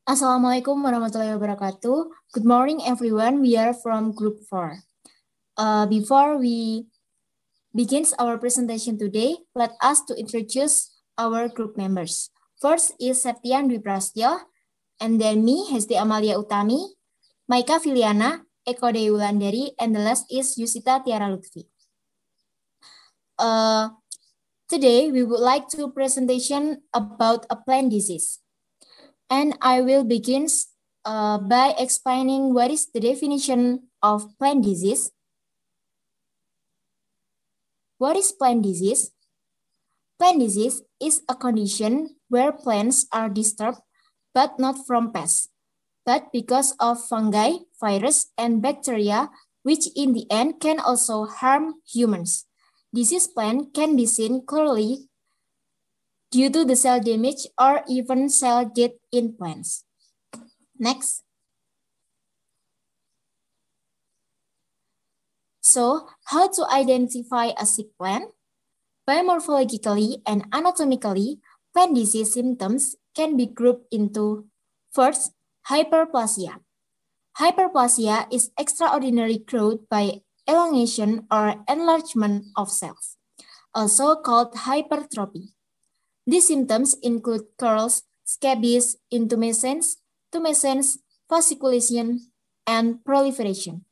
Assalamualaikum warahmatullahi wabarakatuh. Good morning, everyone. We are from Group 4. Before we begin our presentation today, let us to introduce our group members. First is Septian Dwi Prastyo, and then me, Hesti Amalia Utami, Maika Filiana, Eko Dewi Wulandari, and the last is Yusita Tiara Lutfi. Today, we would like to presentation about a plant disease. And I will begin by explaining what is the definition of plant disease. What is plant disease? Plant disease is a condition where plants are disturbed, but not from pests, but because of fungi, virus, and bacteria, which in the end can also harm humans. Disease plant can be seen clearly due to the cell damage or even cell death in plants. Next. So, how to identify a sick plant? Biomorphologically and anatomically, plant disease symptoms can be grouped into, first, hyperplasia. Hyperplasia is extraordinary growth by elongation or enlargement of cells, also called hypertrophy. These symptoms include curls, scabies, intumescence, tumescence, fasciculation, and proliferation.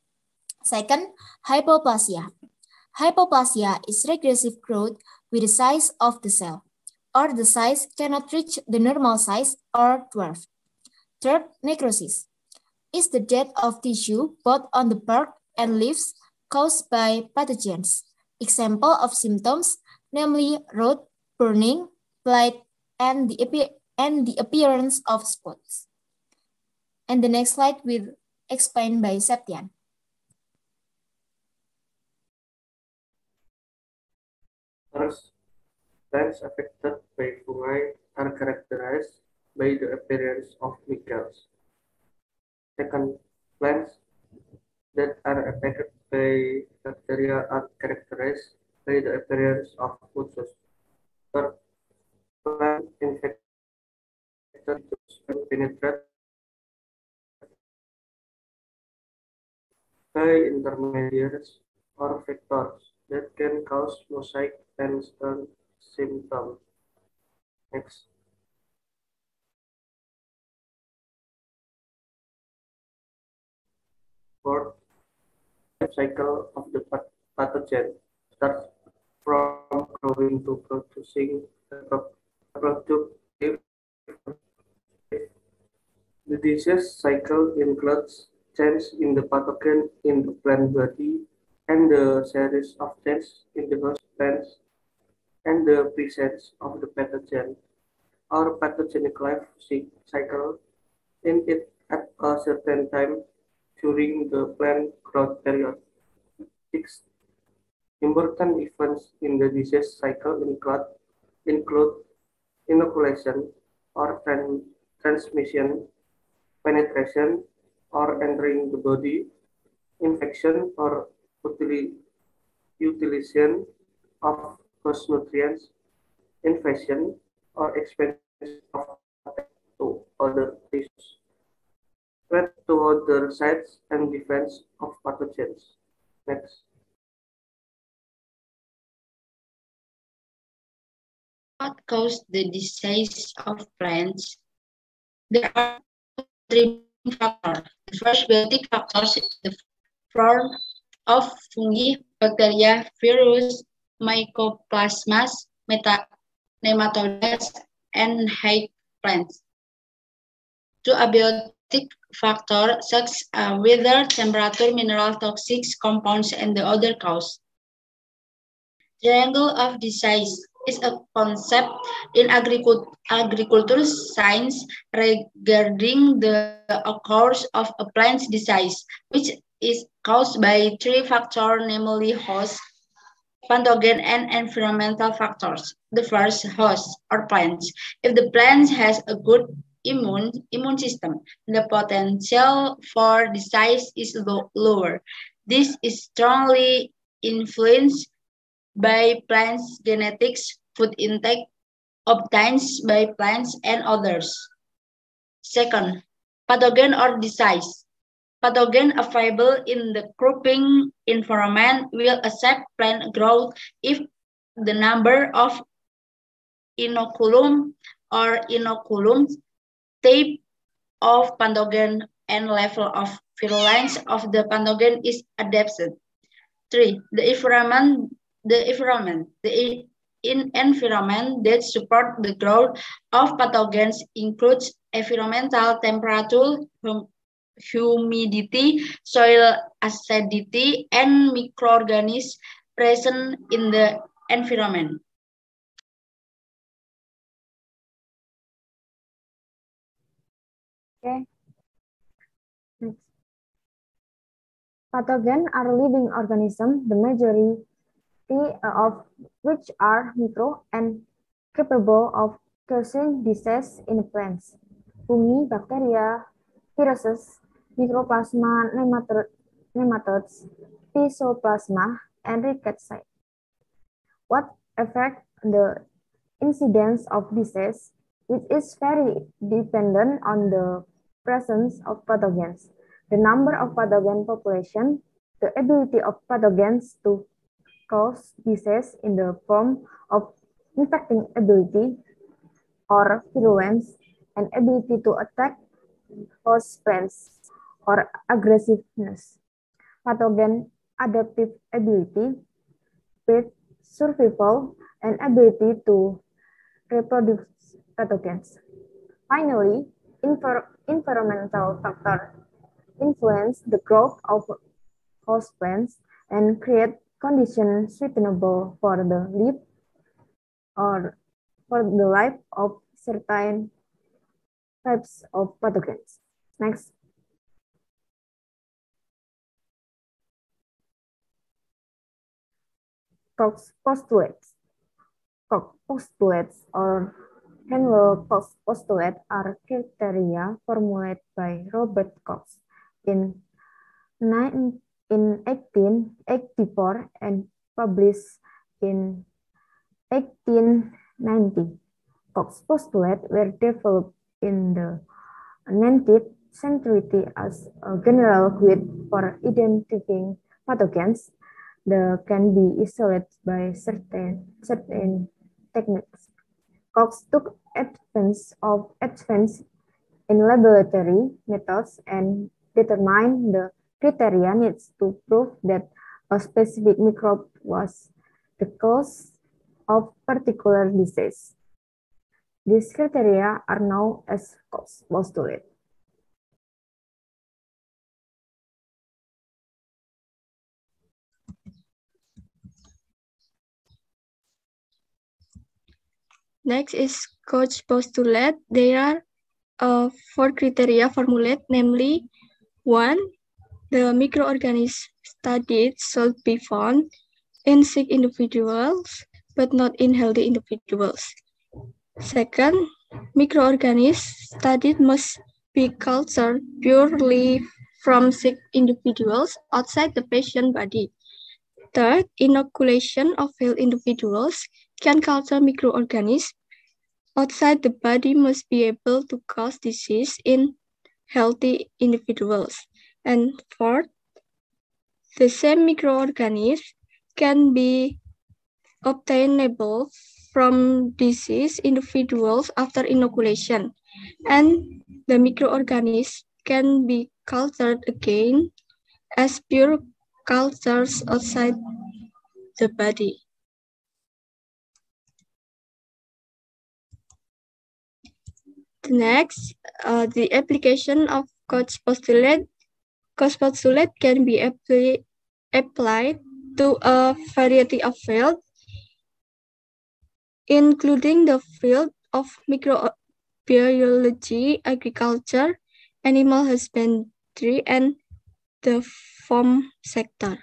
Second, hypoplasia. Hypoplasia is regressive growth with the size of the cell, or the size cannot reach the normal size or dwarf. Third, necrosis is the death of tissue both on the bark and leaves caused by pathogens. Example of symptoms, namely rot, burning, blight, and the appearance of spots. And the next slide will explain by Septian. First, plants affected by fungi are characterized by the appearance of micelles. Second, plants that are affected by bacteria are characterized by the appearance of fungus. Third, plant infected penetrate by intermediaries or vectors that can cause mosaic and stone symptoms. Next. Fourth, life cycle of the pathogen starts from growing to producing a product. The disease cycle includes change in the pathogen in the plant body and the series of changes in the host plants and the presence of the pathogen or pathogenic life cycle in it at a certain time during the plant growth period. 6. Important events in the disease cycle include inoculation or transmission, penetration or entering the body, infection or utilization of host nutrients, invasion or expansion of to other tissues, spread to other sites and defense of pathogens. Next. What causes the disease of plants? There are contributing factors. The first biotic factors is the form of fungi, bacteria, virus, mycoplasmas, nematodes, and high plants. Two abiotic factors such as weather, temperature, mineral, toxic compounds, and the other cause. Triangle of disease is a concept in agricultural science regarding the course of a plant's disease, which is caused by three factors, namely host, pathogen, and environmental factors. The first, host or plants. If the plant has a good immune system, the potential for disease is lower. This is strongly influenced by plants' genetics, food intake obtained by plants, and others. Second, pathogen or disease. Pathogen available in the cropping environment will accept plant growth if the number of inoculum or inoculum type of pathogen and level of virulence of the pathogen is adapted. 3. The environment that support the growth of pathogens includes environmental temperature, humidity, soil acidity, and microorganisms present in the environment. Okay. Next. Pathogens are living organisms, the majority of which are micro and capable of causing disease in plants. Fungi, bacteria, viruses, mycoplasma, nematodes, Phytoplasma, and rickettsia. What affect the incidence of disease, which is very dependent on the presence of pathogens, the number of pathogen population, the ability of pathogens to cause disease in the form of infecting ability or virulence, and ability to attack host plants or aggressiveness. Pathogen adaptive ability, with survival and ability to reproduce pathogens. Finally, environmental factors influence the growth of host plants and create conditions suitable for the life of certain types of pathogens. Next. Koch's postulates. Koch postulates or Henle postulate are criteria formulated by Robert Koch in 1884 and published in 1890. Koch's postulates were developed in the 19th century as a general guide for identifying pathogens that can be isolated by certain techniques. Koch took advance in laboratory methods and determined the criteria needed to prove that a specific microbe was the cause of particular disease. These criteria are known as Koch's postulate. Next is Koch's postulate. There are 4 criteria formulated, namely 1. The microorganisms studied should be found in sick individuals, but not in healthy individuals. Second, microorganisms studied must be cultured purely from sick individuals outside the patient body. Third, inoculation of healthy individuals can culture microorganisms outside the body must be able to cause disease in healthy individuals. And fourth, the same microorganisms can be obtainable from diseased individuals after inoculation, and the microorganisms can be cultured again as pure cultures outside the body. Next, the application of Koch's postulate. Koch's postulate can be applied to a variety of fields, including the field of microbiology, agriculture, animal husbandry, and the farm sector.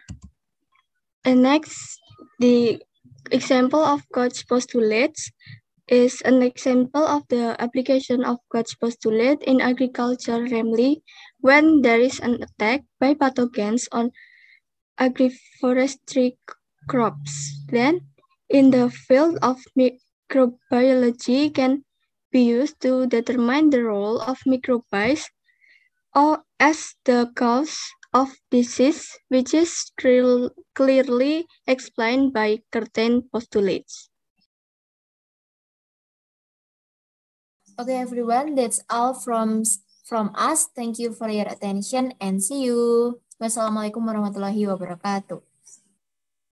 And next, the example of Koch's postulates is an example of the application of Koch's postulate in agriculture, namely when there is an attack by pathogens on agroforestry crops. Then, in the field of microbiology can be used to determine the role of microbes or as the cause of disease, which is clearly explained by certain postulates. Okay, everyone, that's all from us. Thank you for your attention and see you. Wassalamualaikum warahmatullahi wabarakatuh.